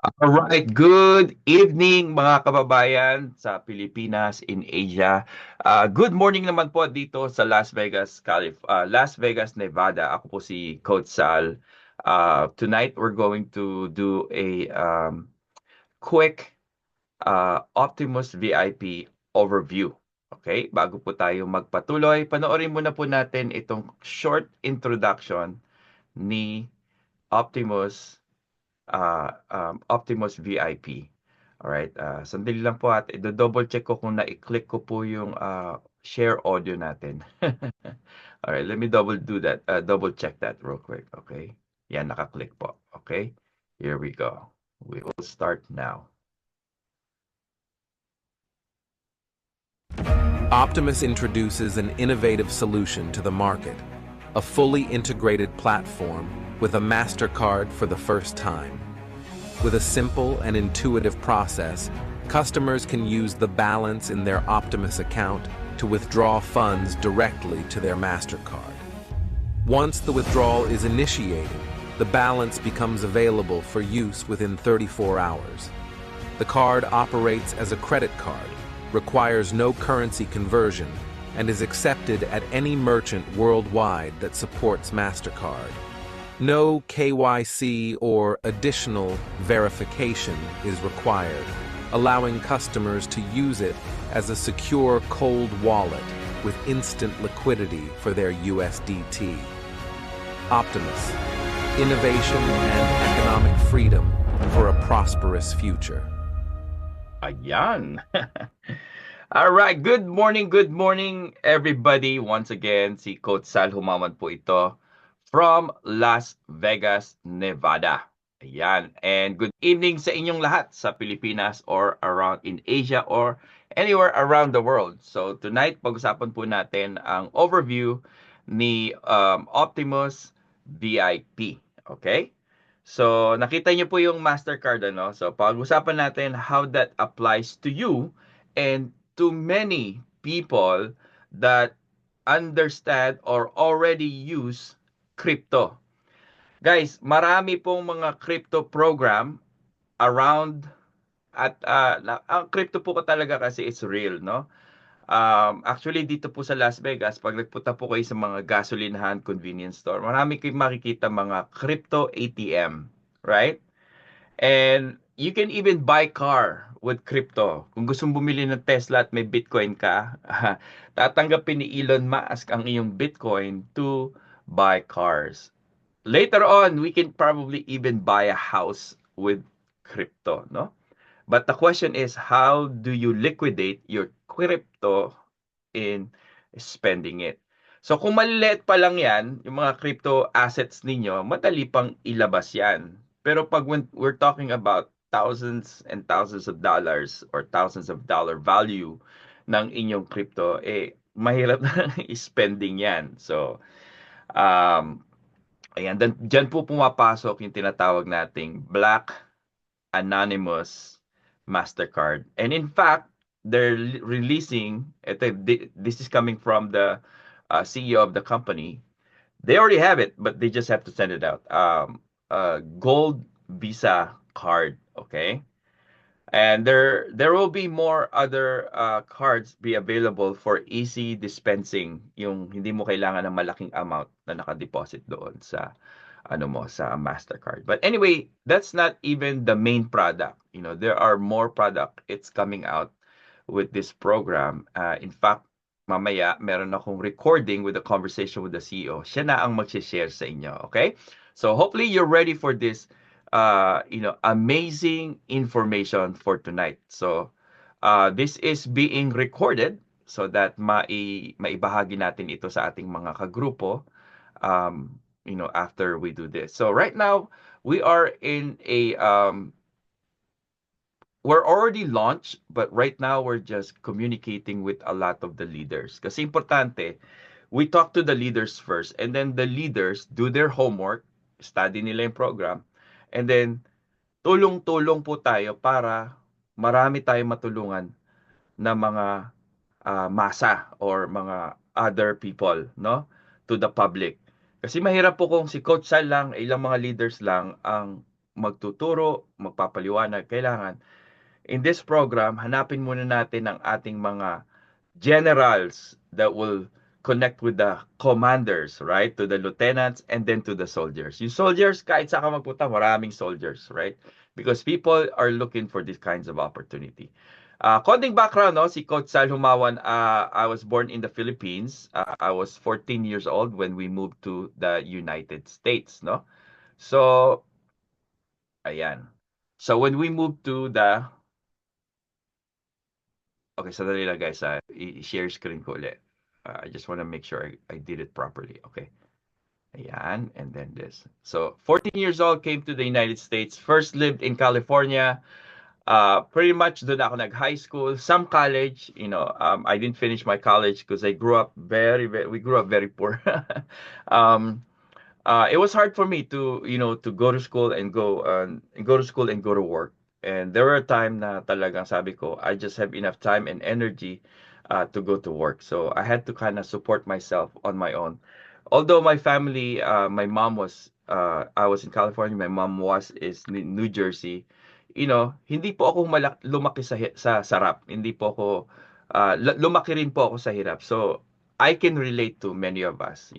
Alright, good evening mga kababayan sa Pilipinas, in Asia. Good morning naman po dito sa Las Vegas, Nevada. Ako po si Coach Sal. Tonight we're going to do a quick Optimus VIP overview. Okay, bago po tayo magpatuloy, panoorin muna po natin itong short introduction ni Optimus Optimus VIP. Alright, sandali lang po at i-double check ko kung na-click ko po yung share audio natin. Alright, let me double check that real quick. Okay, yan, naka-click po. Okay, here we go. We will start now. Optimus introduces an innovative solution to the market, a fully integrated platform with a MasterCard for the first time. With a simple and intuitive process, customers can use the balance in their Optimus account to withdraw funds directly to their MasterCard. Once the withdrawal is initiated, the balance becomes available for use within 34 hours. The card operates as a credit card, requires no currency conversion, and is accepted at any merchant worldwide that supports MasterCard. No KYC or additional verification is required, allowing customers to use it as a secure cold wallet with instant liquidity for their USDT. Optimus, innovation and economic freedom for a prosperous future. Ayan. Alright, good morning everybody. Once again, si Coach Sal Humaman po ito from Las Vegas, Nevada. Ayan. And good evening sa inyong lahat sa Pilipinas or around in Asia or anywhere around the world. So tonight, pag-usapan po natin ang overview ni Optimus VIP. Okay? So, nakita niyo po yung MasterCard, ano? So, pag-usapan natin how that applies to you and to many people that understand or already use crypto. Guys, marami pong mga crypto program around at ang crypto po ko talaga kasi it's real, no? Actually, dito po sa Las Vegas, pag nagpunta po kayo sa mga gasolinahan, convenience store, marami kayong makikita mga crypto ATM, right? And you can even buy car with crypto. Kung gusto mong bumili ng Tesla at may Bitcoin ka, tatanggapin ni Elon Musk ang iyong Bitcoin to buy cars. Later on, we can probably even buy a house with crypto, no? But the question is, how do you liquidate your crypto in spending it? So kung maliliit pa lang yan, yung mga crypto assets ninyo, madali pang ilabas yan. Pero pag when we're talking about thousands and thousands of dollars or thousands of dollar value ng inyong crypto, mahirap na spending yan. So, um, ayan, dyan po pumapasok yung tinatawag nating Black Anonymous MasterCard. And in fact, they're releasing, this is coming from the CEO of the company. They already have it, but they just have to send it out. Gold Visa card, okay? And there will be more other cards be available for easy dispensing, yung hindi mo kailangan ng malaking amount na nakadeposit doon sa sa Mastercard. But anyway, that's not even the main product. You know, there are more product it's coming out with this program. In fact, mamaya meron akong recording with a conversation with the CEO. Siya na ang mag-share sa inyo, okay? So hopefully you're ready for this amazing information for tonight. So this is being recorded so that maibahagi natin ito sa ating mga kagrupo after we do this. So right now we are in a we're already launched, but right now we're just communicating with a lot of the leaders. Kasi importante, we talk to the leaders first, and then the leaders do their homework, study nila yung program, and then tulong-tulong po tayo para marami tayong matulungan na mga masa or mga other people, no? To the public. Kasi mahirap po kung si Coach Sal lang, ilang mga leaders lang ang magtuturo, magpapaliwanag, kailangan in this program, hanapin muna natin ang ating mga generals that will connect with the commanders, right? To the lieutenants and then to the soldiers. Yung soldiers, kahit saan ka magpunta, maraming soldiers, right? Because people are looking for these kinds of opportunity. Konting background, no? Si Coach Sal Humawan, I was born in the Philippines. I was 14 years old when we moved to the United States, no? So, ayan. So when we moved to the Okay, sandali lang guys. I-share screen ko ulit. I just want to make sure I did it properly. Okay. Ayan, and then this. So, 14 years old, came to the United States. First lived in California. Pretty much doon ako nag-high school. Some college, I didn't finish my college because I grew up we grew up very poor. um, it was hard for me to go to school and go to school and go to work. And there were a time na talagang sabi ko, I just have enough time and energy to go to work. So I had to kind of support myself on my own. Although my family, my mom was, I was in California, my mom is in New Jersey. Hindi po ako lumaki sa sarap. Hindi po ako, lumaki rin po ako sa hirap. So I can relate to many of us.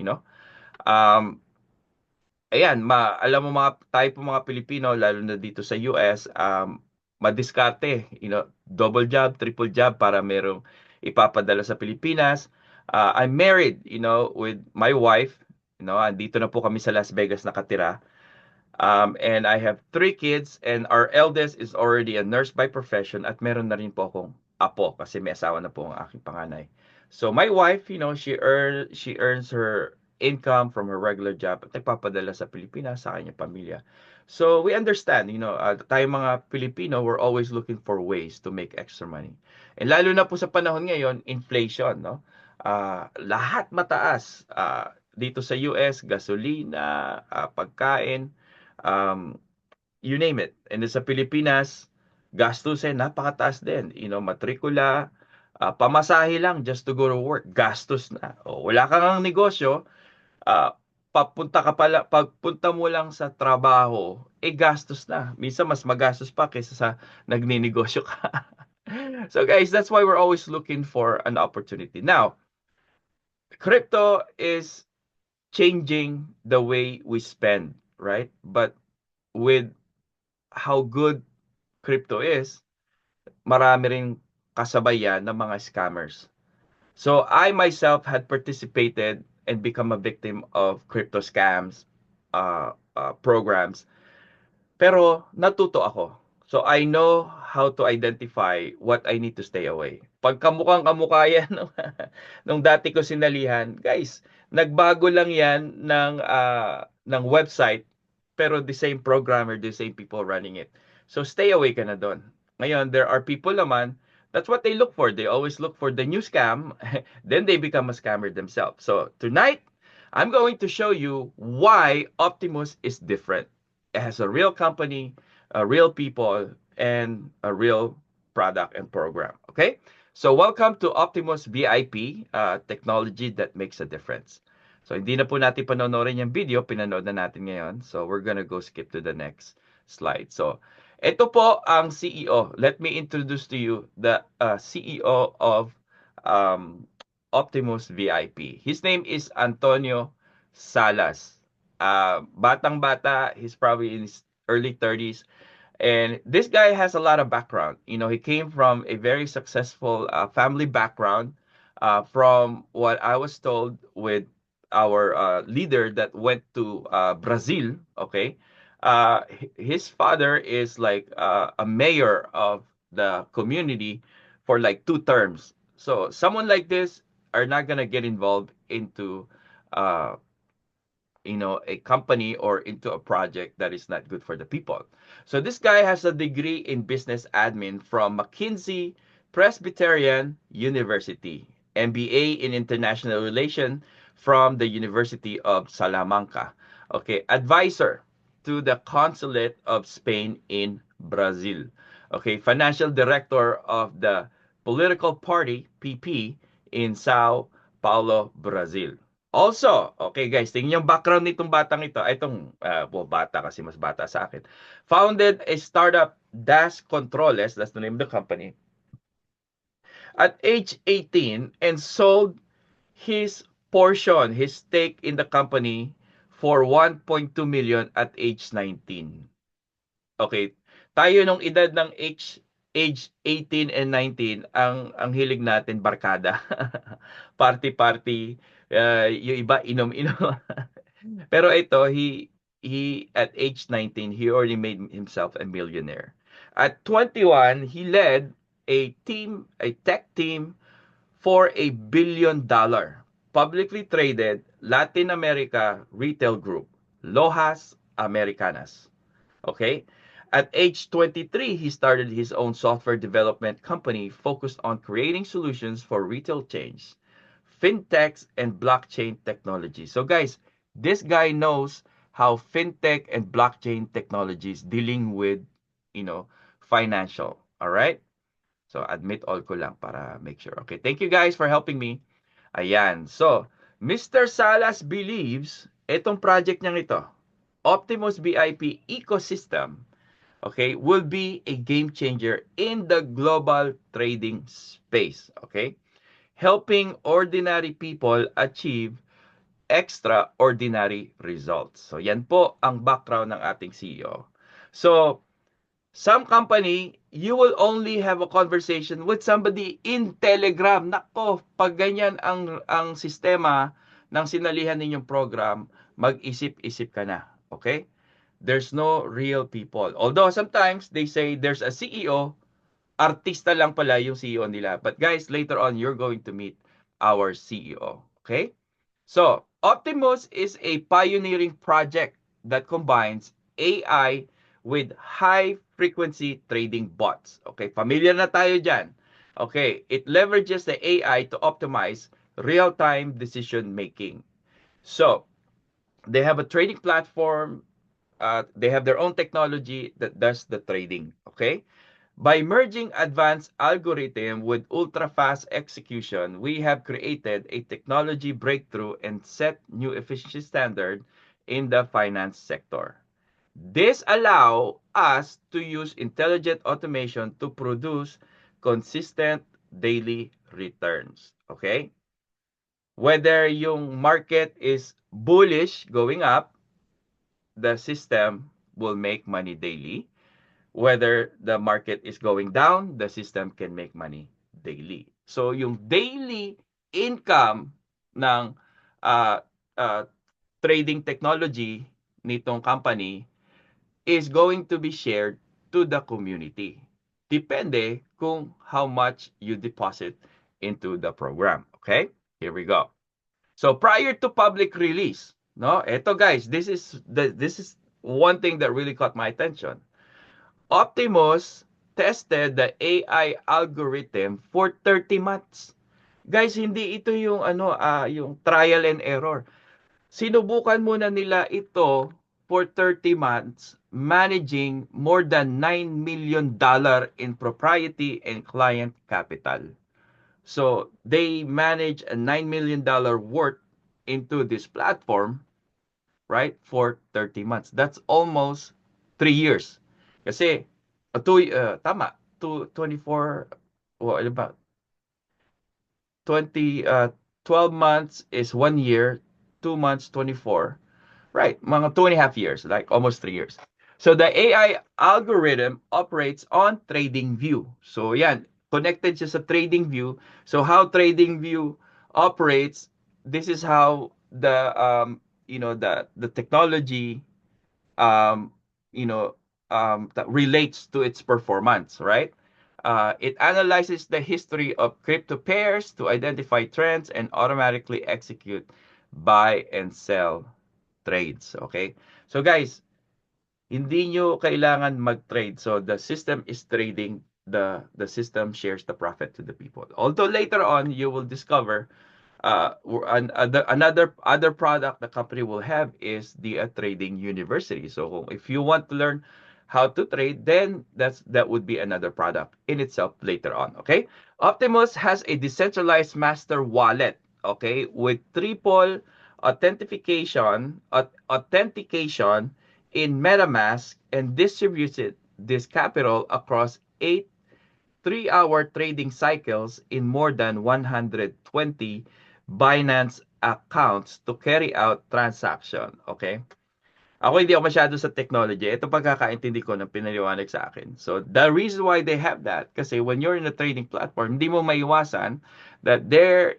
Um, Ayan, alam mo tayo po mga Pilipino, lalo na dito sa US, madiskarte, double job, triple job para merong ipapadala sa Pilipinas. I'm married, with my wife, andito na po kami sa Las Vegas nakatira. And I have 3 kids and our eldest is already a nurse by profession at meron na rin po akong apo kasi may asawa na po ang aking panganay. So my wife, she earns her income from her regular job at nagpapadala sa Pilipinas sa kanyang pamilya. So we understand, tayo mga Pilipino, we're always looking for ways to make extra money. And lalo na po sa panahon ngayon, inflation, no? Lahat mataas. Dito sa US, gasolina, pagkain, um, you name it. And sa Pilipinas, gastusin, napakataas din. Matrikula, pamasahe lang just to go to work, gastos na. Wala kang ang negosyo, uh, pagpunta mo lang sa trabaho, gastos na. Minsan mas magastos pa kaysa sa nagninegosyo ka. So guys, that's why we're always looking for an opportunity. Now, crypto is changing the way we spend, right? But with how good crypto is, marami ring kasabayan ng mga scammers. So I myself had participated and become a victim of crypto scams programs. Pero natuto ako. So I know how to identify what I need to stay away. Pag kamukhang kamukha yan nung dati ko sinalihan, guys, nagbago lang yan ng website pero the same programmer, the same people running it. So stay away ka na doon. Ngayon, there are people naman, that's what they look for. They always look for the new scam, then they become a scammer themselves. So tonight, I'm going to show you why Optimus is different. It has a real company, real people, and a real product and program. Okay? So welcome to Optimus VIP, technology that makes a difference. So hindi na po natin panonorin yung video, pinanood na natin ngayon. So we're gonna go skip to the next slide. So ito po ang CEO. Let me introduce to you the CEO of Optimus VIP. His name is Antonio Salas. Batang-bata, he's probably in his early 30s. And this guy has a lot of background. He came from a very successful family background. From what I was told with our leader that went to Brazil, okay? His father is like a mayor of the community for like 2 terms. So someone like this are not gonna get involved into uh, a company or into a project that is not good for the people. So this guy has a degree in business admin from McKinsey Presbyterian University, MBA in international relation from the University of Salamanca. Okay, advisor to the Consulate of Spain in Brazil. Okay, financial director of the political party PP in Sao Paulo, Brazil. Also, okay guys, tingnan yung background nitong batang ito. Itong, bata kasi mas bata sa akin. Founded a startup, Das Controles, that's the name of the company, at age 18 and sold his portion, his stake in the company for 1.2 million at age 19. Okay. Tayo nung edad ng age 18 and 19, ang hilig natin barkada. Party-party, yung iba inom-inom. Pero ito, he at age 19, he already made himself a millionaire. At 21, he led a tech team for $1 billion publicly traded Latin America retail group, Lojas Americanas. Okay? At age 23, he started his own software development company focused on creating solutions for retail chains, fintechs, and blockchain technology. So guys, this guy knows how fintech and blockchain technologies dealing with, financial. All right? So admit all ko lang para make sure. Okay, thank you guys for helping me. Ayan. So, Mr. Salas believes itong project niyang ito, Optimus BIP ecosystem, okay, will be a game changer in the global trading space, okay? Helping ordinary people achieve extraordinary results. So, yan po ang background ng ating CEO. So, some company, you will only have a conversation with somebody in Telegram. Nako, pag ganyan ang sistema ng sinalihan ninyong program, mag-isip-isip ka na. Okay? There's no real people. Although sometimes they say there's a CEO, artista lang pala yung CEO nila. But guys, later on, you're going to meet our CEO. Okay? So, Optimus is a pioneering project that combines AI with high-frequency trading bots. Okay, familiar na tayo dyan. Okay, it leverages the AI to optimize real-time decision-making. So, they have a trading platform. They have their own technology that does the trading. Okay, by merging advanced algorithm with ultra-fast execution, we have created a technology breakthrough and set new efficiency standard in the finance sector. This allow us to use intelligent automation to produce consistent daily returns. Okay? Whether yung market is bullish going up, the system will make money daily. Whether the market is going down, the system can make money daily. So yung daily income ng uh, uh, trading technology nitong company is going to be shared to the community. Depende kung how much you deposit into the program. Okay? Here we go. So prior to public release, no? Eto guys, this is one thing that really caught my attention. Optimus tested the AI algorithm for 30 months. Guys, hindi ito yung yung trial and error. Sinubukan muna nila ito for 30 months, managing more than $9 million in propriety and client capital. So, they manage a $9 million worth into this platform, right, for 30 months. That's almost 3 years. Kasi, tama, 24, ano ba, 12 months is 1 year, 2 months, 24. Right, mga 2.5 years, like almost 3 years. So the AI algorithm operates on TradingView. So yan, connected siya sa TradingView. So how TradingView operates, this is how the technology um, that relates to its performance, right? It analyzes the history of crypto pairs to identify trends and automatically execute buy and sell trades. Okay? So guys, hindi nyo kailangan mag-trade. So the system is trading, the system shares the profit to the people. Although later on, you will discover another other product the company will have is the trading university. So if you want to learn how to trade, then that would be another product in itself later on. Okay, Optimus has a decentralized master wallet. Okay, with triple authentication in MetaMask and distributed this capital across 8 3-hour trading cycles in more than 120 Binance accounts to carry out transaction. Okay? Ako hindi ako masyado sa technology. Ito pagkakaintindi ko ng pinaliwanag sa akin. So, the reason why they have that, kasi when you're in a trading platform, hindi mo maiwasan that there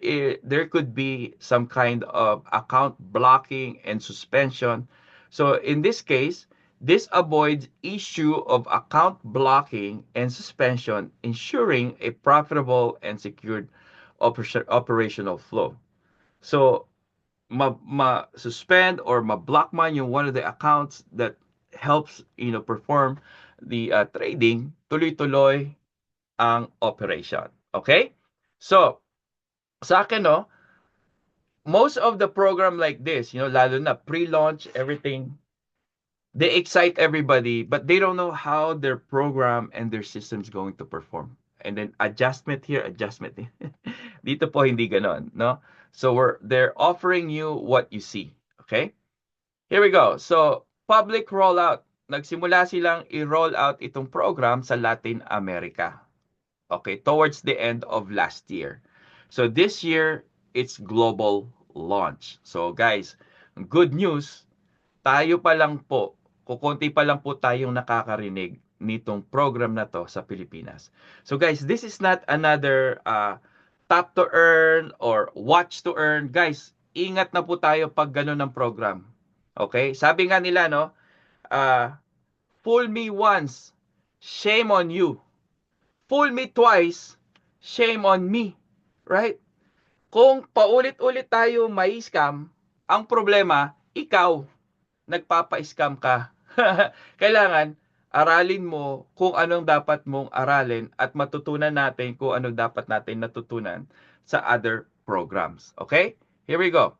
could be some kind of account blocking and suspension. So, in this case, this avoids issue of account blocking and suspension, ensuring a profitable and secured operational flow. So, ma-suspend or ma-block man yung one of the accounts that helps perform the trading, tuloy-tuloy ang operation. Okay? So, sa akin, no, most of the program like this, lalo na pre-launch, everything, they excite everybody, but they don't know how their program and their system is going to perform. And then adjustment here, adjustment here. Dito po hindi ganon, no? So they're offering you what you see. Okay? Here we go. So, public rollout. Nagsimula silang i-roll out itong program sa Latin America. Okay, towards the end of last year. So this year, it's global launch. So guys, good news, tayo pa lang po, kukunti pa lang po tayong nakakarinig nitong program na to sa Pilipinas. So guys, this is not another tap to earn or watch to earn. Guys, ingat na po tayo pag ganun ng program. Okay? Sabi nga nila, no, fool me once, shame on you. Fool me twice, shame on me. Right? Kung paulit-ulit tayo may scam, ang problema, ikaw, nagpapa-scam ka. Kailangan, aralin mo kung anong dapat mong aralin at matutunan natin kung anong dapat natin natutunan sa other programs. Okay? Here we go.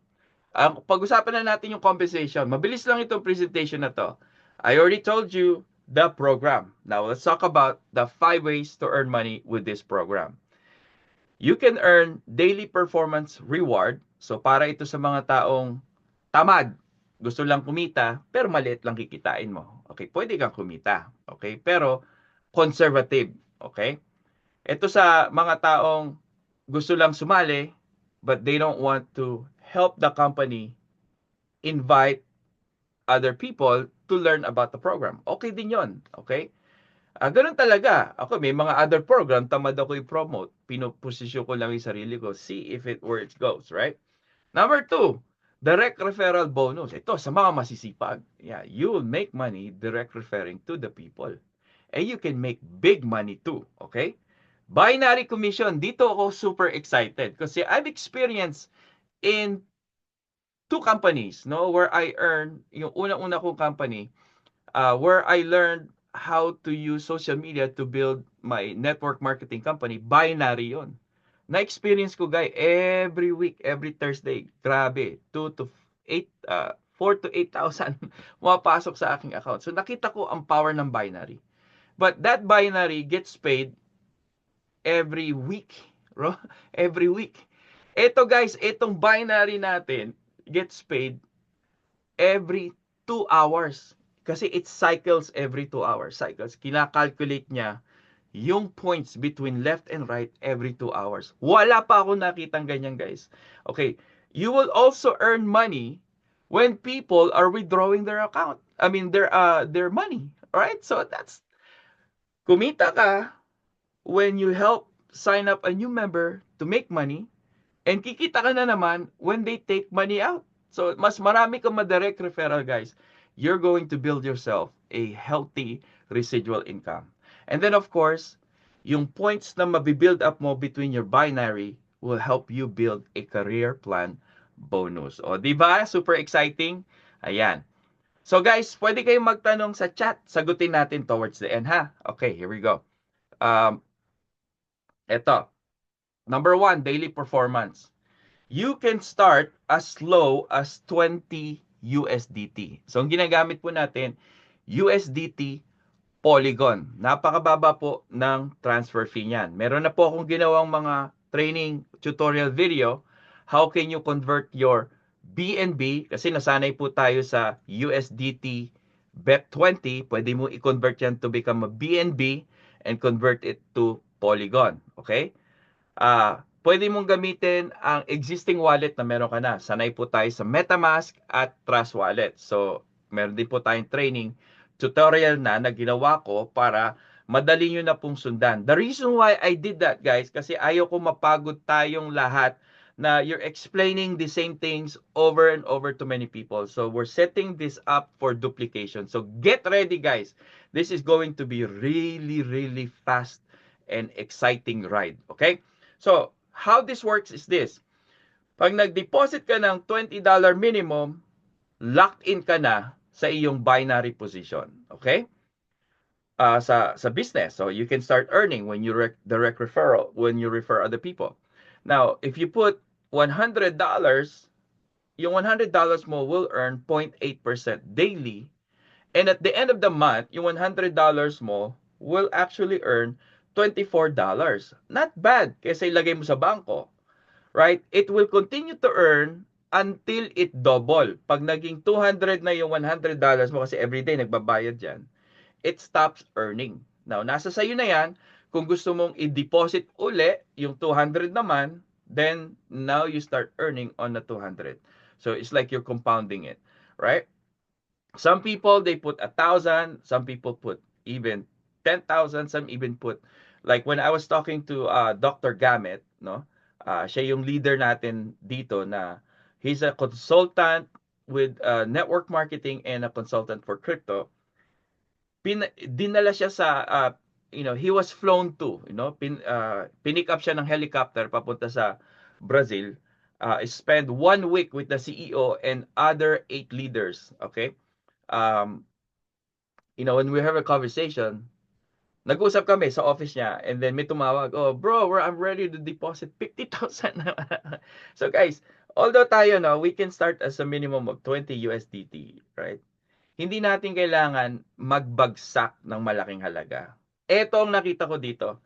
Pag-usapan na natin yung compensation. Mabilis lang itong presentation na to. I already told you the program. Now, let's talk about the 5 ways to earn money with this program. You can earn daily performance reward. So, para ito sa mga taong tamad, gusto lang kumita, pero maliit lang kikitain mo. Okay, pwede kang kumita. Okay, pero conservative. Okay? Ito sa mga taong gusto lang sumali, but they don't want to help the company invite other people to learn about the program. Okay din yon. Okay? Ganun talaga. Ako, may mga other program, tamad ako i-promote. Pinuposisyon ko lang yung sarili ko. See if where it goes, right? Number 2, direct referral bonus. Ito, sa mga masisipag. Yeah, you will make money direct referring to the people. And you can make big money too, okay? Binary commission. Dito ako super excited kasi I've experienced in 2 companies, no, where I earn, yung unang-una kong company, where I learned how to use social media to build my network marketing company. Binary yon. Na-experience ko, guys, every week, every Thursday, grabe, 4 to 8,000 pumapasok sa aking account. So, nakita ko ang power ng binary. But that binary gets paid every week. Every week. Ito, guys, itong binary natin gets paid every 2 hours. Kasi it cycles every 2 hours. Cycles. Kina-calculate niya yung points between left and right every 2 hours. Wala pa ako nakitang ganyan, guys. Okay. You will also earn money when people are withdrawing their account. I mean, their money. Alright? So, that's, kumita ka when you help sign up a new member to make money, and kikita ka na naman when they take money out. So, mas marami kang ma-direct referral, guys. You're going to build yourself a healthy residual income. And then, of course, yung points na mabibuild up mo between your binary will help you build a career plan bonus. O, diba? Super exciting. Ayan. So, guys, pwede kayong magtanong sa chat. Sagutin natin towards the end, ha? Okay, here we go. Ito. Number 1, daily performance. You can start as low as 20 USDT. So, ang ginagamit po natin, USDT Polygon. Napakababa po ng transfer fee niyan. Meron na po akong ginawang mga training tutorial video. How can you convert your BNB, kasi nasanay po tayo sa USDT BEP20, pwede mo i-convert yan to become a BNB and convert it to Polygon. Okay? Pwede mong gamitin ang existing wallet na meron ka na. Sanay po tayo sa MetaMask at Trust Wallet. So, meron din po tayong training tutorial na ginawa ko para madali nyo na pong sundan. The reason why I did that, guys, kasi ayaw ko mapagod tayong lahat na you're explaining the same things over and over to many people. So, we're setting this up for duplication. So, get ready, guys. This is going to be really, really fast and exciting ride. Okay? So, how this works is this. Pag nag-deposit ka ng $20 minimum, locked in ka na sa iyong binary position. Okay? Sa business. So, you can start earning when you direct referral, when you refer other people. Now, if you put $100, yung $100 mo will earn 0.8% daily. And at the end of the month, yung $100 mo will actually earn $24. Not bad kasi ilagay mo sa bangko. Right? It will continue to earn until it double. Pag naging 200 na yung $100 mo kasi everyday nagbabayad yan, it stops earning. Now, nasa sayo na yan. Kung gusto mong i-deposit uli yung 200 naman, then now you start earning on the 200. So, it's like you're compounding it. Right? Some people, they put 1,000. Some people put even 10,000. Some even put, like when I was talking to Dr. Gamet, no? Siya yung leader natin dito na he's a consultant with network marketing and a consultant for crypto. Dinala siya sa, he was flown to, pinick up siya ng helicopter papunta sa Brazil. Spend 1 week with the CEO and other 8 leaders, okay? When we have a conversation, nag-usap kami sa office niya and then may tumawag, oh bro, I'm ready to deposit 50,000. So guys, although tayo, no, we can start as a minimum of 20 USDT, right? Hindi natin kailangan magbagsak ng malaking halaga. Ito ang nakita ko dito.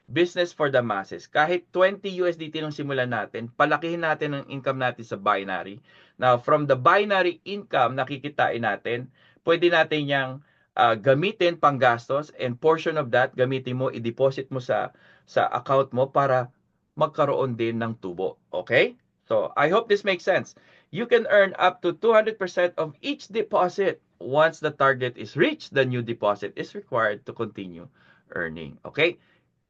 Business for the masses. Kahit 20 USDT nung simulan natin, palakihin natin ang income natin sa binary. Now, from the binary income, nakikitain natin, pwede natin yang gamitin pang gastos and portion of that, gamitin mo, i-deposit mo sa account mo para magkaroon din ng tubo. Okay? So, I hope this makes sense. You can earn up to 200% of each deposit. Once the target is reached, the new deposit is required to continue earning. Okay?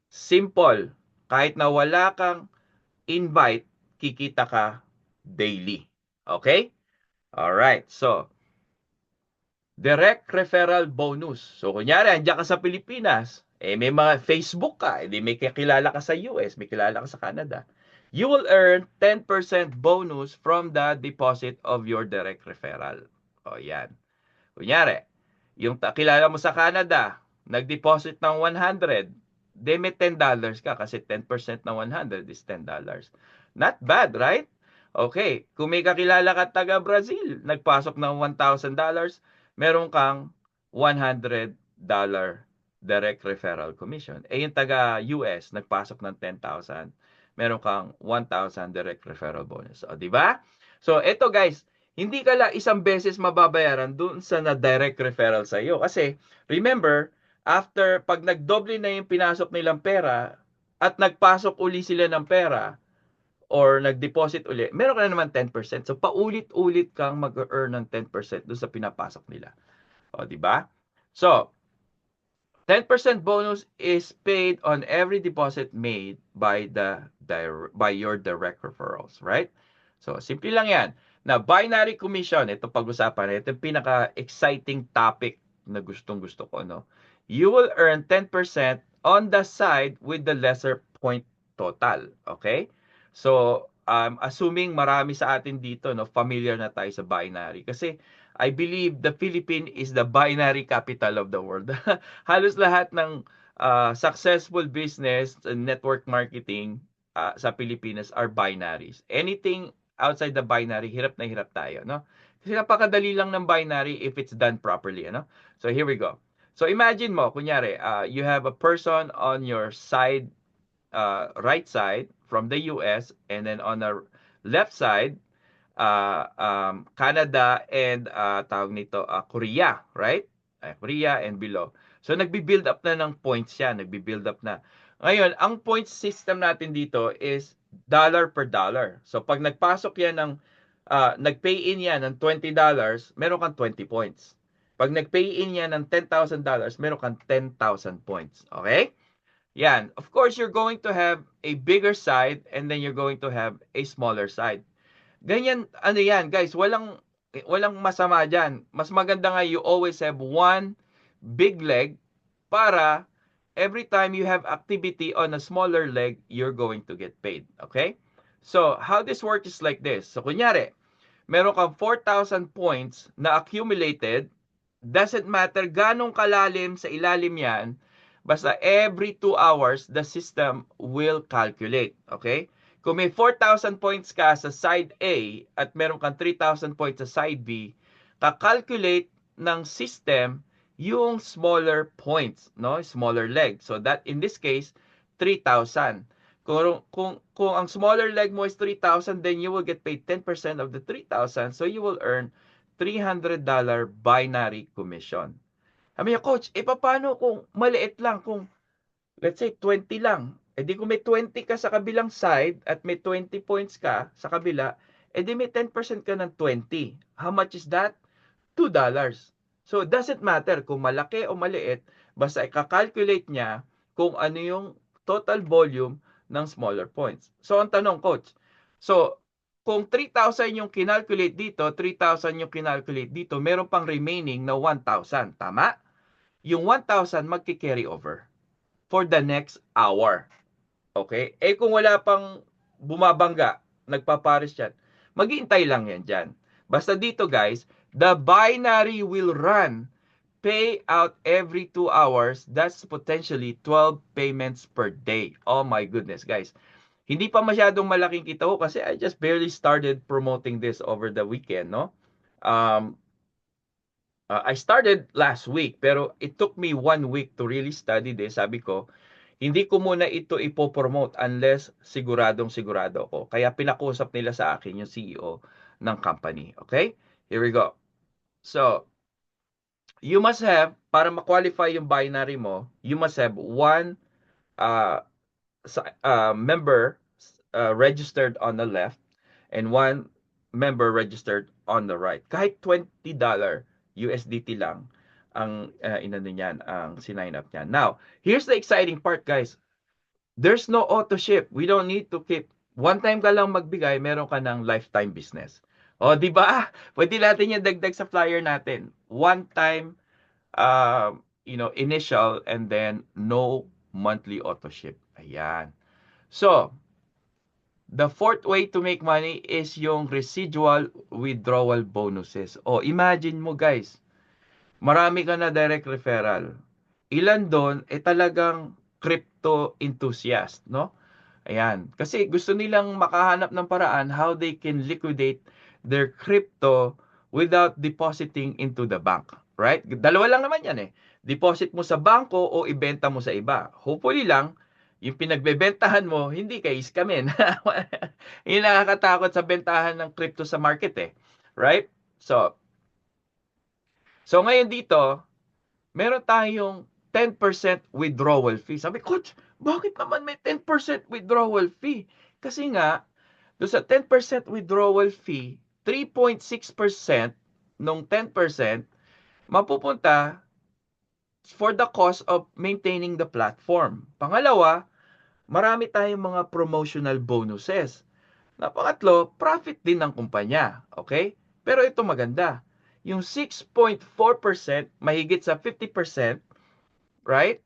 Simple. Kahit na wala kang invite, kikita ka daily. Okay? Alright. So, direct referral bonus. So, kunyari, andyan ka sa Pilipinas, may mga Facebook ka, may kakilala ka sa US, may kilala ka sa Canada. You will earn 10% bonus from the deposit of your direct referral. O, yan. Kunyari, yung kilala mo sa Canada, nag-deposit ng 100, they may $10 ka kasi 10% ng 100 is $10. Not bad, right? Okay, kung may kakilala ka taga Brazil, nagpasok ng $1,000, meron kang $100 direct referral commission. Yung taga US, nagpasok ng 10,000, meron kang 1,000 direct referral bonus. O, di ba? So, eto guys, hindi ka lang isang beses mababayaran dun sa na-direct referral sa iyo. Kasi, remember, after, pag nagdoble na yung pinasok nilang pera, at nagpasok uli sila ng pera, or nag-deposit uli, meron ka na naman 10%. So, paulit-ulit kang mag-earn ng 10% dun sa pinapasok nila. O, di ba? So, 10% bonus is paid on every deposit made by your direct referrals, right? So, simple lang yan. Na binary commission, ito pag-usapan, ito yung pinaka-exciting topic na gustong-gusto ko, no? You will earn 10% on the side with the lesser point total, okay? So, assuming marami sa atin dito, no, familiar na tayo sa binary. Kasi, I believe the Philippines is the binary capital of the world. Halos lahat ng successful business and network marketing sa Pilipinas are binaries. Anything outside the binary, hirap na hirap tayo, no? Kasi napakadali lang ng binary if it's done properly, ano? So here we go. So imagine mo, kunyari, you have a person on your side, right side from the US, and then on the left side, Canada and tawag nito Korea, right? Korea and below. So nagbi-build up na ng points yan, nagbi-build up na. Ngayon, ang point system natin dito is dollar per dollar. So pag nagpasok yan ng nag-pay in yan ng $20, meron kang 20 points. Pag nag-pay in yan ng $10,000, meron kang 10,000 points. Okay? Yan. Of course, you're going to have a bigger side and then you're going to have a smaller side. Ganyan, ano yan, guys, walang masama dyan. Mas maganda nga you always have one big leg para every time you have activity on a smaller leg, you're going to get paid. Okay? So, how this works is like this. So, kunyari, meron kang 4,000 points na accumulated. Doesn't matter ganong kalalim sa ilalim yan, basta every 2 hours, the system will calculate. Okay? Kung may 4,000 points ka sa side A at meron kang 3,000 points sa side B, kakalculate ng system yung smaller points, no? Smaller leg. So that in this case, 3,000. Kung ang smaller leg mo is 3,000, then you will get paid 10% of the 3,000. So you will earn $300 binary commission. Sabi niya, Coach, paano kung maliit lang? Kung, let's say, 20 lang. Di kung may 20 ka sa kabilang side at may 20 points ka sa kabila, di may 10% ka ng 20. How much is that? $2. So, it doesn't matter kung malaki o maliit, basta ika-calculate niya kung ano yung total volume ng smaller points. So, ang tanong, Coach, so, kung 3,000 yung kinalculate dito, 3,000 yung kinalculate dito, meron pang remaining na 1,000. Tama? Yung 1,000 magki-carry over for the next hour. Okay? Kung wala pang bumabangga, nagpapares yan, maghihintay lang yan dyan. Basta dito guys, the binary will run pay out every 2 hours. That's potentially 12 payments per day. Oh my goodness guys. Hindi pa masyadong malaking kita ko kasi I just barely started promoting this over the weekend, no? I started last week pero it took me 1 week to really study this. Sabi ko, hindi ko muna ito ipopromote unless sigurado ko. Kaya pinakusap nila sa akin yung CEO ng company. Okay? Here we go. So, you must have, para ma-qualify yung binary mo, you must have one member registered on the left and one member registered on the right. Kahit $20 USDT lang ang inano niyan, ang sinign up niyan. Now, here's the exciting part, guys. There's no auto ship. We don't need to keep. One time ka lang magbigay, meron ka ng lifetime business. O, di ba? Pwede natin yung dagdag sa flyer natin. One time, initial and then no monthly auto ship. Ayan. So, the fourth way to make money is yung residual withdrawal bonuses. O, imagine mo guys, marami ka na direct referral. Ilan doon talagang crypto enthusiast, no? Ayan. Kasi gusto nilang makahanap ng paraan how they can liquidate their crypto without depositing into the bank. Right? Dalawa lang naman yan eh. Deposit mo sa bangko o ibenta mo sa iba. Hopefully lang, yung pinagbebentahan mo, hindi ka iskamin. Yung nakakatakot sa bentahan ng crypto sa market eh. Right? So ngayon dito, meron tayong 10% withdrawal fee. Sabi, Coach, bakit naman may 10% withdrawal fee? Kasi nga, doon sa 10% withdrawal fee, 3.6% nung 10% mapupunta for the cost of maintaining the platform. Pangalawa, marami tayong mga promotional bonuses. Na pangatlo, profit din ng kumpanya. Okay? Pero ito maganda. Yung 6.4%, mahigit sa 50%, right?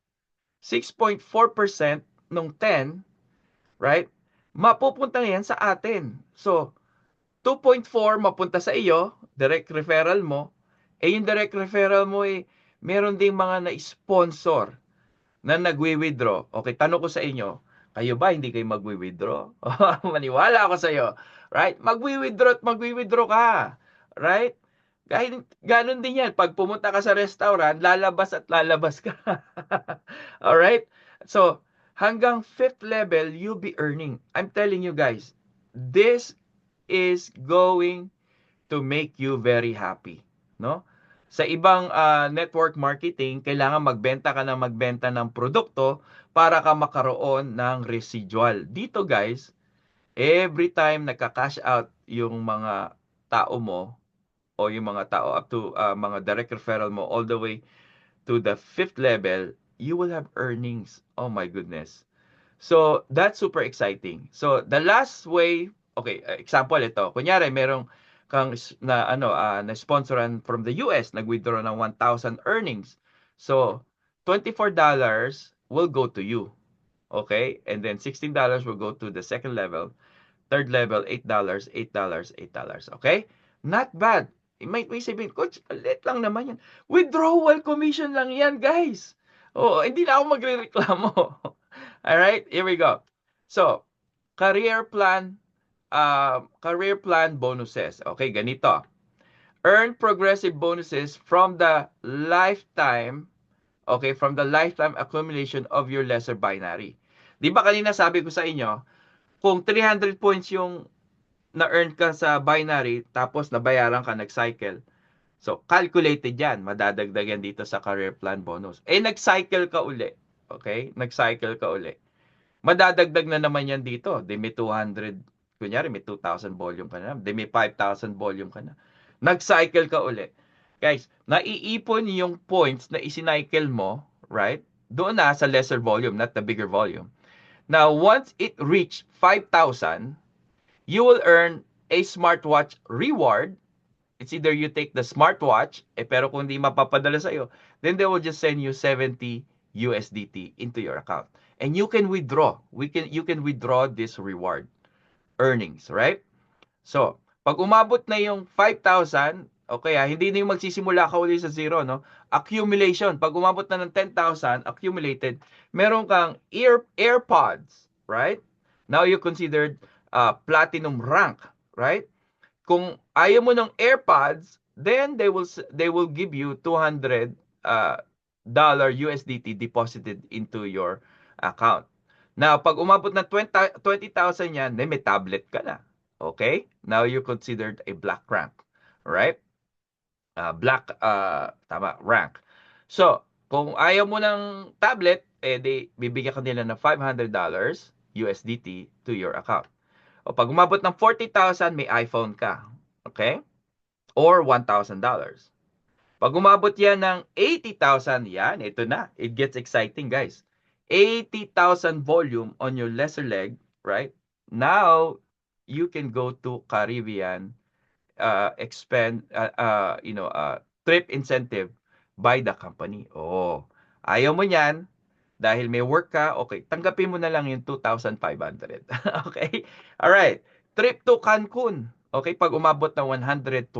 6.4% nung 10, right? Mapupunta yan sa atin. So, 2.4 mapunta sa iyo, direct referral mo. Yung direct referral mo meron ding mga na-sponsor na nagwi-withdraw. Okay, tanong ko sa inyo, kayo ba hindi kayo magwi-withdraw? Maniwala ako sa iyo. Right? Magwi-withdraw ka. Right? Kahit ganun din yan. Pag pumunta ka sa restaurant, lalabas at lalabas ka. Alright? So, hanggang 5th level, you'll be earning. I'm telling you guys, this is going to make you very happy, no? Sa ibang network marketing, kailangan magbenta ng produkto para ka makaroon ng residual. Dito guys, every time nagka-cash out yung mga tao mo o yung mga tao up to mga direct referral mo all the way to the 5th level, you will have earnings. Oh my goodness. So, that's super exciting. So, the last way, okay, example ito. Kunyari, merong kang na sponsoran from the US, nag-withdraw ng 1,000 earnings. So, $24 will go to you. Okay? And then $16 will go to the second level. Third level, $8, $8, $8. Okay? Not bad. May sabihin, Coach, lit lang naman yan. Withdrawal commission lang yan, guys. Oo, hindi na ako magre-reklamo. Alright, here we go. So, career plan bonuses. Okay, ganito. Earn progressive bonuses from the lifetime, okay, from the lifetime accumulation of your lesser binary. Di ba kanina sabi ko sa inyo, kung 300 points yung na-earn ka sa binary, tapos nabayaran ka, nag-cycle. So, calculated yan. Madadagdag yan dito sa career plan bonus. Eh, nag-cycle ka uli. Okay? Nag-cycle ka uli. Madadagdag na naman yan dito. Di may 200, kunyari may 2,000 volume ka na. Di may 5,000 volume ka na. Nag-cycle ka uli. Guys, naiipon yung points na isicycle mo, right? Doon na sa lesser volume, not the bigger volume. Now, once it reach 5,000, you will earn a smartwatch reward. It's either you take the smartwatch, pero kung hindi mapapadala sa'yo, then they will just send you 70 USDT into your account. And you can withdraw. You can withdraw this reward earnings, right? So, pag umabot na yung 5,000, okay, hindi na yung magsisimula ka ulit sa zero, no? Accumulation. Pag umabot na ng 10,000 accumulated, meron kang AirPods, right? Now you considered platinum rank, right? Kung ayaw mo ng AirPods, then they will give you $200 USDT deposited into your account. Now, pag umabot ng 20,000 yan, then may tablet ka na. Okay? Now you considered a black rank, right? Rank. So, kung ayaw mo ng tablet, bibigyan ka nila ng $500 USDT to your account. O pag umabot ng 40,000, may iPhone ka. Okay? Or $1,000. Pag umabot yan ng 80,000, yan, ito na. It gets exciting, guys. 80,000 volume on your lesser leg, right? Now, you can go to Caribbean trip incentive by the company. Oh, ayaw mo yan, dahil may work ka, okay, tanggapin mo na lang yung 2,500. Okay? Alright. Trip to Cancun. Okay, pag umabot ng 120,000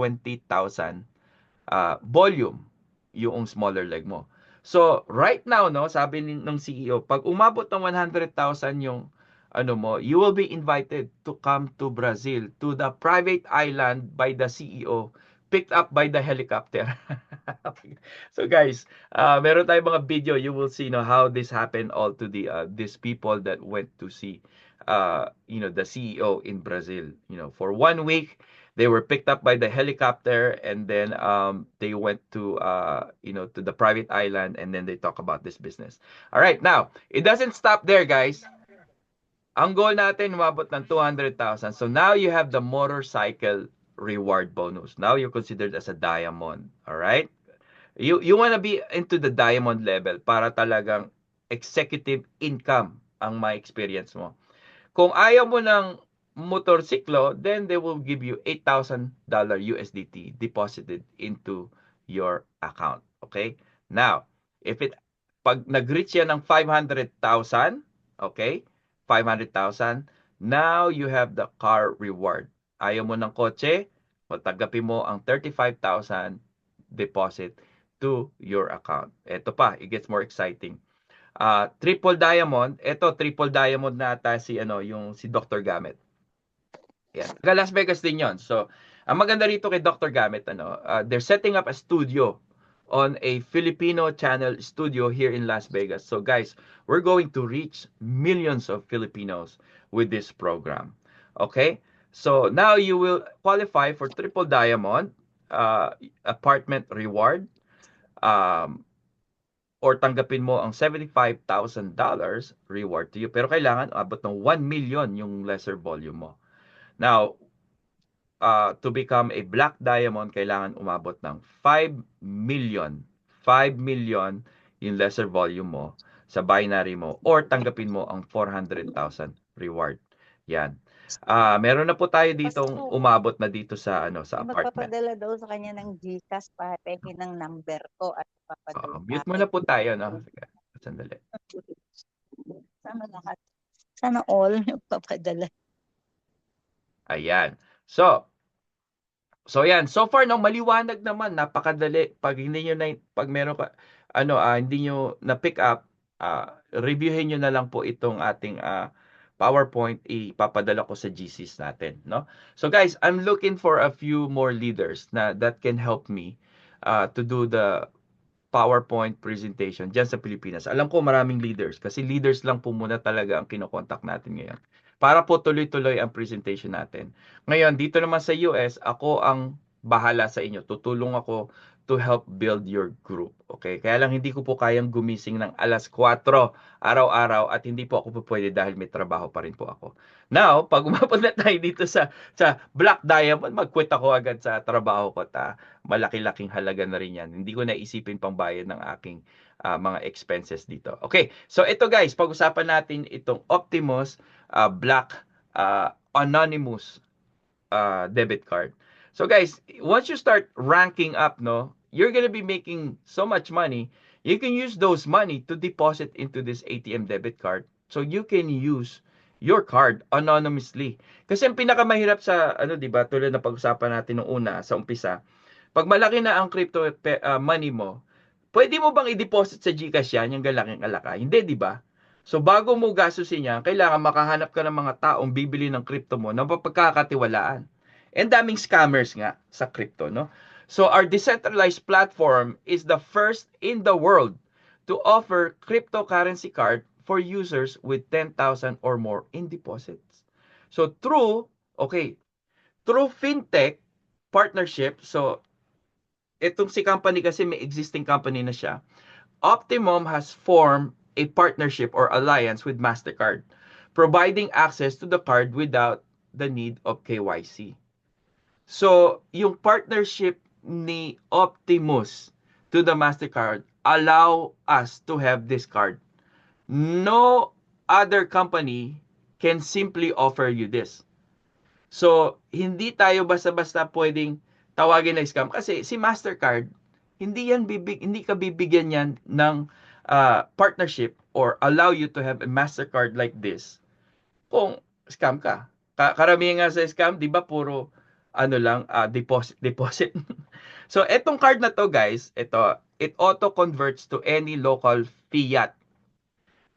volume, yung smaller leg mo. So, right now, no, sabi ng CEO, pag umabot ng 100,000 yung you will be invited to come to Brazil, to the private island by the CEO, picked up by the helicopter. So guys, meron tayong mga video, you will see how this happened all to these people that went to see the CEO in Brazil. For 1 week, they were picked up by the helicopter, and then they went to to the private island, and then they talk about this business. All right, now, it doesn't stop there, guys. Ang goal natin, umabot ng 200,000. So now you have the motorcycle reward bonus. Now you're considered as a diamond. Alright? You want to be into the diamond level para talagang executive income ang ma-experience mo. Kung ayaw mo ng motorsiklo, then they will give you $8,000 USDT deposited into your account. Okay? Now, pag nag-reach yan ng 500,000, okay? 500,000, now you have the car reward. Ayaw mo ng kotse, tanggapin mo ang 35,000 deposit to your account. Ito pa, it gets more exciting. Triple diamond, ito triple diamond na ata si Dr. Gamit. Yeah. Las Vegas din 'yon. So, ang maganda rito kay Dr. Gamit, they're setting up a studio on a Filipino channel studio here in Las Vegas. So guys, we're going to reach millions of Filipinos with this program. Okay? So now you will qualify for triple diamond, apartment reward, um, or tanggapin mo ang $75,000 reward to you. Pero kailangan abot ng 1 million yung lesser volume mo. Now, to become a black diamond, kailangan umabot ng 5 million. 5 million yung lesser volume mo sa binary mo or tanggapin mo ang 400,000 reward. Yan. Meron na po tayo ditong Basta, umabot na dito sa sa may apartment. magpapadala daw sa kanya ng GCash para peke ng number ko at papadala sa Mute mo akin. na po tayo, no? Sige, sandali. Sana lahat. Sana all yung papadala. Ayan. So yan, so far no maliwanag naman, napakadali. Pag hindi niyo na pag meron ka hindi niyo na pick up, reviewin niyo na lang po itong ating PowerPoint, ipapadala ko sa GCs natin, no? So guys, I'm looking for a few more leaders that can help me to do the PowerPoint presentation diyan sa Pilipinas. Alam ko maraming leaders kasi leaders lang po muna talaga ang kino-contact natin ngayon. Para po tuloy-tuloy ang presentation natin. Ngayon, dito naman sa US, ako ang bahala sa inyo. Tutulong ako to help build your group. Okay? Kaya lang hindi ko po kayang gumising ng alas 4 araw-araw at hindi po ako po pwede dahil may trabaho pa rin po ako. Now, pag umabot na tayo dito sa Black Diamond, mag-quit ako agad sa trabaho ko. Malaki-laking halaga na rin yan. Hindi ko naisipin pang bayad ng aking mga expenses dito. Okay, so ito guys, pag-usapan natin itong Optimus Black Anonymous debit card. So guys, once you start ranking up, no, you're gonna be making so much money. You can use those money to deposit into this ATM debit card. So you can use your card anonymously. Kasi ang pinakamahirap sa di ba, tulad na pag-usapan natin nung una sa umpisa, pag malaki na ang crypto money mo, pwede mo bang i-deposit sa GCash yan, yung galaking alaka? Hindi, di ba? So bago mo gastusin yan, kailangan makahanap ka ng mga taong bibili ng crypto mo na mapagkakatiwalaan. And daming scammers nga sa crypto, no? So our decentralized platform is the first in the world to offer cryptocurrency card for users with 10,000 or more in deposits. So through fintech partnership, so itong si company kasi may existing company na siya, Optimum has formed a partnership or alliance with MasterCard, providing access to the card without the need of KYC. So, yung partnership ni Optimus to the MasterCard allow us to have this card. No other company can simply offer you this. So, hindi tayo basta-basta pwedeng tawagin na scam kasi si MasterCard hindi ka bibigyan yan ng partnership or allow you to have a MasterCard like this kung scam ka. Karamihan nga sa scam, 'di ba, puro deposit. So etong card na to guys, it auto converts to any local fiat.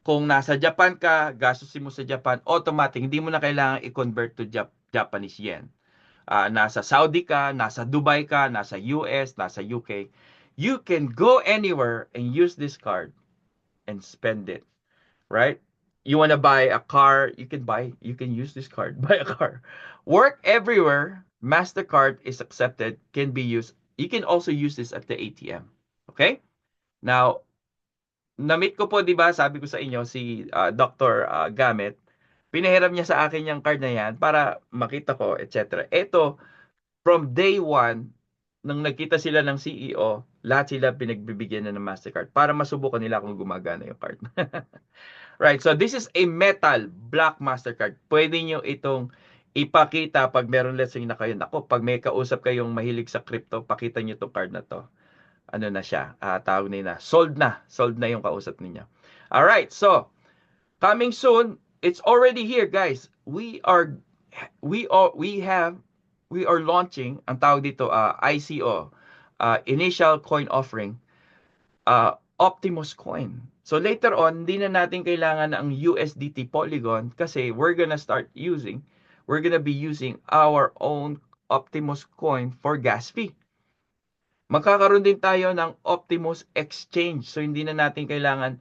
Kung nasa Japan ka, gastusin mo sa Japan, automatic, hindi mo na kailangan i-convert to Japanese yen. Nasa Saudi ka, nasa Dubai ka, nasa US, nasa UK, you can go anywhere and use this card and spend it, right? You want to buy a car, you can use this card, buy a car. Work everywhere, MasterCard is accepted, can be used. You can also use this at the ATM. Okay? Now, na-meet ko po, di ba, sabi ko sa inyo, si Dr. Gamet, pinahiram niya sa akin yung card na yan para makita ko, etc. Ito, from day one, nang nagkita sila ng CEO, lahat sila pinagbibigyan na ng MasterCard para masubukan nila kung gumagana yung card. Right, so this is a metal black MasterCard. Pwede nyo itong ipakita pag meron lesson na kayo. Nako, pag may kausap kayong mahilig sa crypto, pakita nyo itong card na to. Ano na siya? Tawag na. Sold na yung kausap niyo. All right, so coming soon, it's already here, guys. We are launching ang tawag dito ICO, initial coin offering, Optimus coin. So later on, hindi na natin kailangan ang USDT Polygon kasi we're gonna be using our own Optimus coin for gas fee. Magkakaroon din tayo ng Optimus Exchange. So hindi na natin kailangan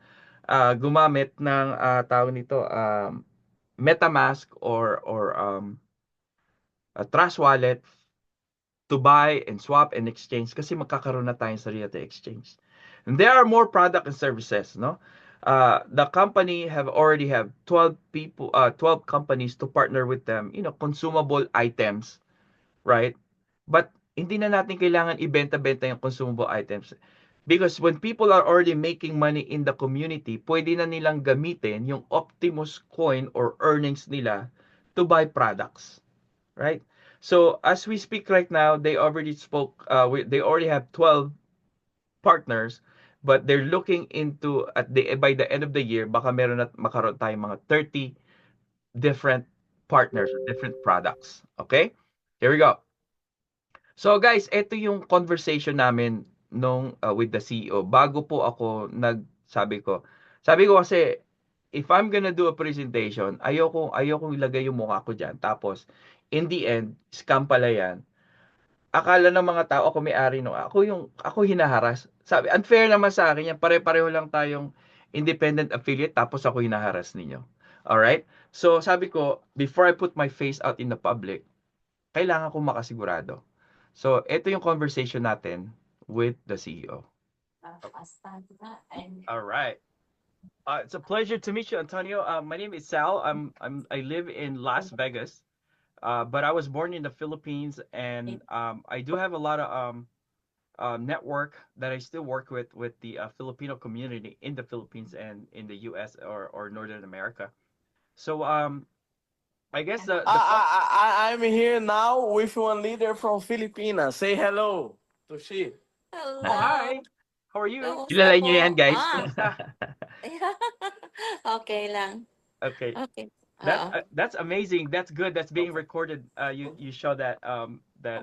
gumamit ng tawag nito MetaMask or Trust Wallet to buy and swap and exchange kasi magkakaroon na tayong sarili nating exchange. And there are more product and services, no? The company have already have 12 people, 12 companies to partner with them, consumable items, right? But hindi na natin kailangan ibenta-benta yung consumable items. Because when people are already making money in the community, pwede na nilang gamitin yung Optimus coin or earnings nila to buy products, right? So as we speak right now, they already spoke. They already have 12 partners, but they're looking into at the by the end of the year, baka meron at makaroon tayong mga 30 different partners or different products. Okay, here we go. So guys, ito yung conversation namin nung with the CEO. Bago po ako sabi ko kasi if I'm gonna do a presentation, ayoko ilagay yung mukha ko diyan. Tapos in the end, scam pala yan. Akala ng mga tao ako may-ari no. Ako hinaharas. Sabi, unfair naman sa akin yan. Pare-pareho lang tayong independent affiliate tapos ako hinaharas ninyo. All right? So sabi ko, before I put my face out in the public, kailangan ko makasigurado. So, ito yung conversation natin with the CEO. All right. It's a pleasure to meet you, Antonio. My name is Sal. I live in Las Vegas, but I was born in the Philippines, and I do have a lot of network that I still work with the Filipino community in the Philippines and in the U.S. or Northern America. So I guess the I'm here now with one leader from Filipinas. Say hello to she. oh, Hello. hi. How are you? Kamusta Kilala niyo po? yan, guys. Ah, okay lang. Okay. Okay. That's Oo. that's amazing. That's good. That's being recorded. You show that that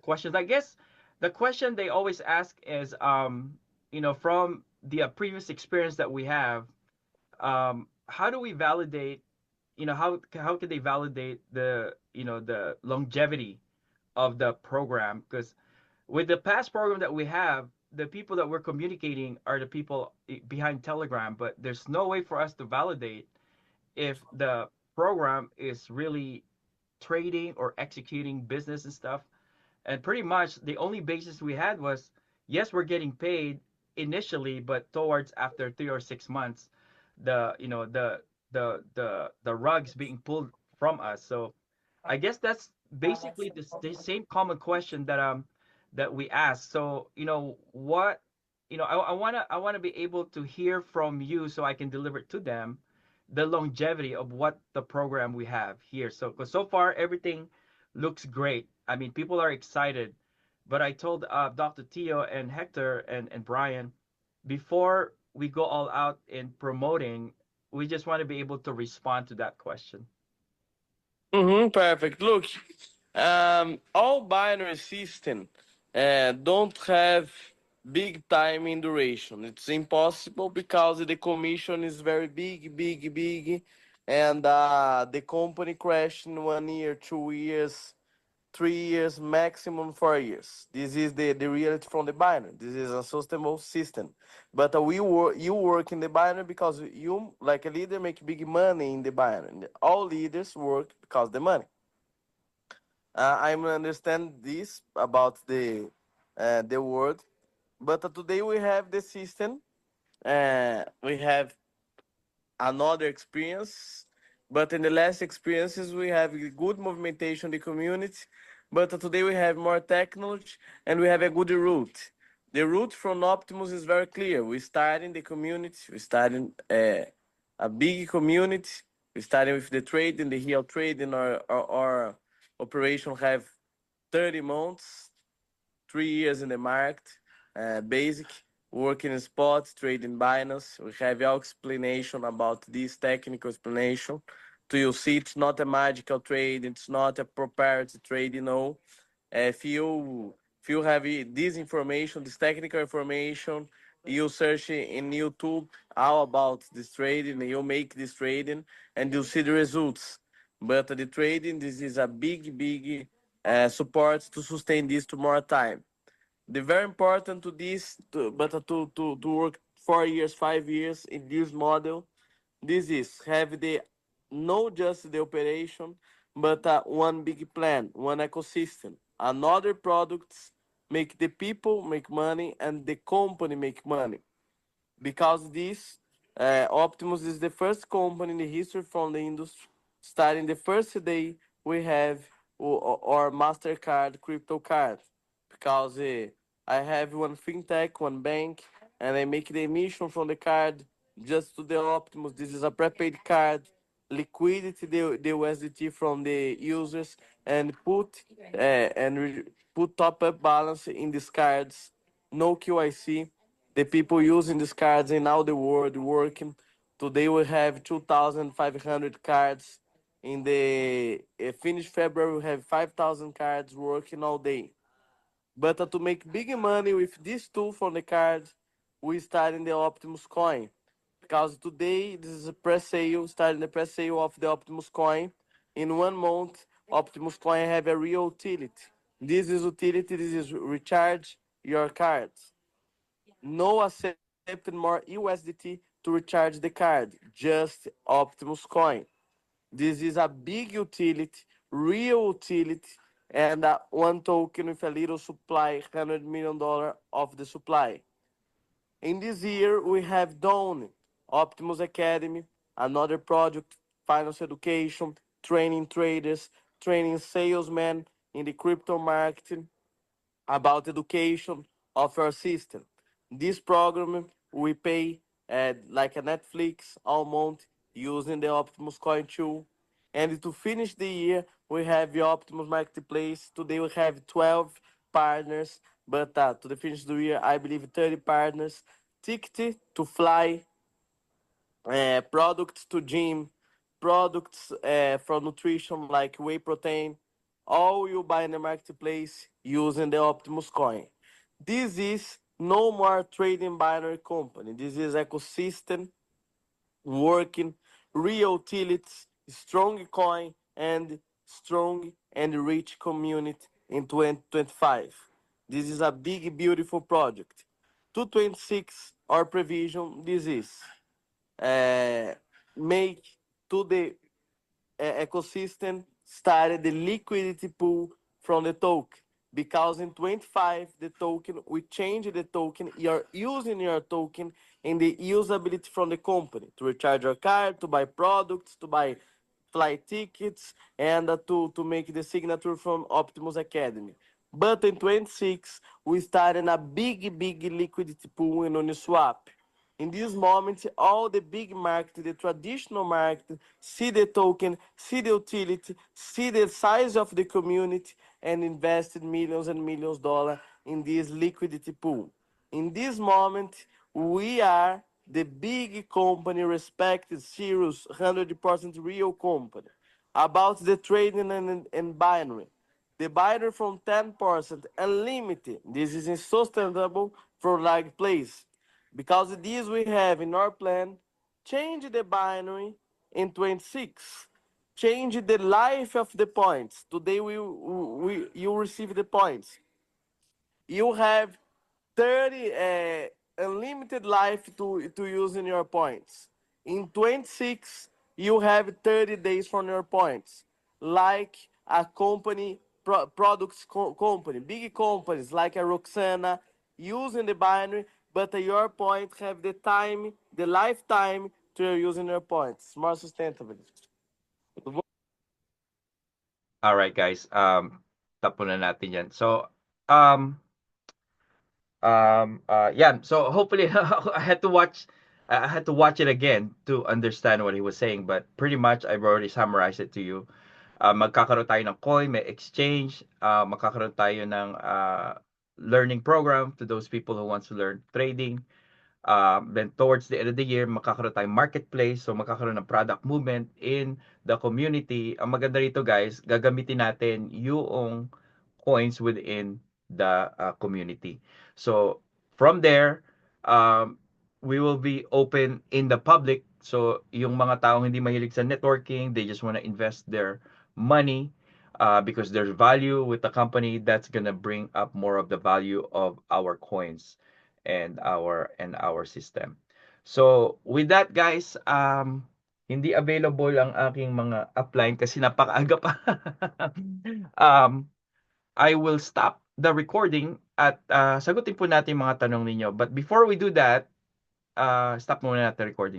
questions. I guess the question they always ask is from the previous experience that we have, how do we validate, how can they validate the longevity of the program? Because with the past program that we have, the people that we're communicating are the people behind Telegram, but there's no way for us to validate if the program is really trading or executing business and stuff. And pretty much the only basis we had was, yes, we're getting paid initially, but towards after 3 or 6 months, the rugs being pulled from us. So I guess that's basically the same common question that we ask. So what I wanna be able to hear from you so I can deliver it to them the longevity of what the program we have here. So, because so far everything looks great. I mean, people are excited. But I told Dr. Tio and Hector and Brian before we go all out in promoting, we just want to be able to respond to that question. Perfect. Look, all binary system don't have big time in duration. It's impossible because the commission is very big, big, big, and the company crashed in 1 year, 2 years, 3 years, maximum 4 years. This is the reality from the binary. This is a sustainable system. But you work in the binary because you, like a leader, make big money in the binary. All leaders work because the money. I understand this about the world, but today we have the system. We have another experience. But in the last experiences, we have good movimentation in the community. But today we have more technology and we have a good route. The route from Optimus is very clear. We start in the community. We start in a big community. We started with the trade in the real trade in our operation have 30 months, 3 years in the market, basic, working in spots, trading Binance. We have your explanation about this technical explanation. To you see, it's not a magical trade. It's not a proprietary trade, If you have this information, this technical information, you search in YouTube all about this trading, you make this trading, and you see the results. But the trading, this is a big, big support to sustain this to more time. The very important to this, to work 4 years, 5 years in this model, this is have the not just the operation, but one big plan, one ecosystem. Another products make the people make money and the company make money. Because this, Optimus is the first company in the history from the industry. Starting the first day, we have our Mastercard crypto card. Because I have one fintech, one bank, and I make the emission from the card just to the Optimus. This is a prepaid card, liquidity the USDT from the users, and put top up balance in these cards. No QIC, the people using these cards in all the world working. Today we have 2,500 cards. In the finish February, we have 5,000 cards working all day. But to make big money with this tool from the cards, we start in the Optimus coin. Because today this is a pre-sale, starting the pre-sale of the Optimus coin. In 1 month, Optimus coin have a real utility. This is utility, this is recharge your cards. No accepting more USDT to recharge the card, just Optimus coin. This is a big utility, real utility, and one token with a little supply, $100 million of the supply. In this year, we have Dawn, Optimus Academy, another project, finance education, training traders, training salesmen in the crypto marketing, about education of our system. This program we pay like a Netflix all month using the Optimus Coin tool. And to finish the year, we have the Optimus Marketplace. Today we have 12 partners, but to the finish the year, I believe 30 partners. Ticket to fly, products to gym, products for nutrition like whey protein, all you buy in the marketplace using the Optimus coin. This is no more trading binary company. This is ecosystem working, real utilities, strong coin, and strong and rich community in 2025. This is a big, beautiful project. 226, our prevision, this is uh, make to the ecosystem started the liquidity pool from the token. Because in 25, the token, we change the token, you're using your token in the usability from the company to recharge your card, to buy products, to buy flight tickets, and to make the signature from Optimus Academy. But in 26, we started a big liquidity pool in Uniswap. In this moment, all the big market, the traditional market, see the token, see the utility, see the size of the community, and invested millions and millions of dollars in this liquidity pool. In this moment, we are the big company, respected, serious, 100% real company. About the trading and binary. The binary from 10% unlimited. This is unsustainable for large place. Because this we have in our plan, change the binary in 26. Change the life of the points. Today you receive the points. You have 30 unlimited life to use in your points. In 26, you have 30 days from your points. Like a company, company, big companies like a Roxana, using the binary, but your points have the time, the lifetime to using your points. More sustainable. All right, guys. Tapunan natin yan. So, um, yeah. So hopefully, I had to watch it again to understand what he was saying. But pretty much, I've already summarized it to you. Magkakaroon tayo ng coin, may exchange. Magkakaroon tayo ng learning program to those people who wants to learn trading. Then towards the end of the year, magkakaroon tayong marketplace. So magkakaroon ng product movement in the community. Ang maganda rito guys, gagamitin natin yung coins within the community. So from there, we will be open in the public. So yung mga taong hindi mahilig sa networking, they just want to invest their money because there's value with the company, that's gonna bring up more of the value of our coins and our system. So with that, guys, Hindi available ang aking mga upline kasi napakaaga pa. um, I will stop the recording at sagutin po natin mga tanong ninyo. But before we do that, stop muna natin recording.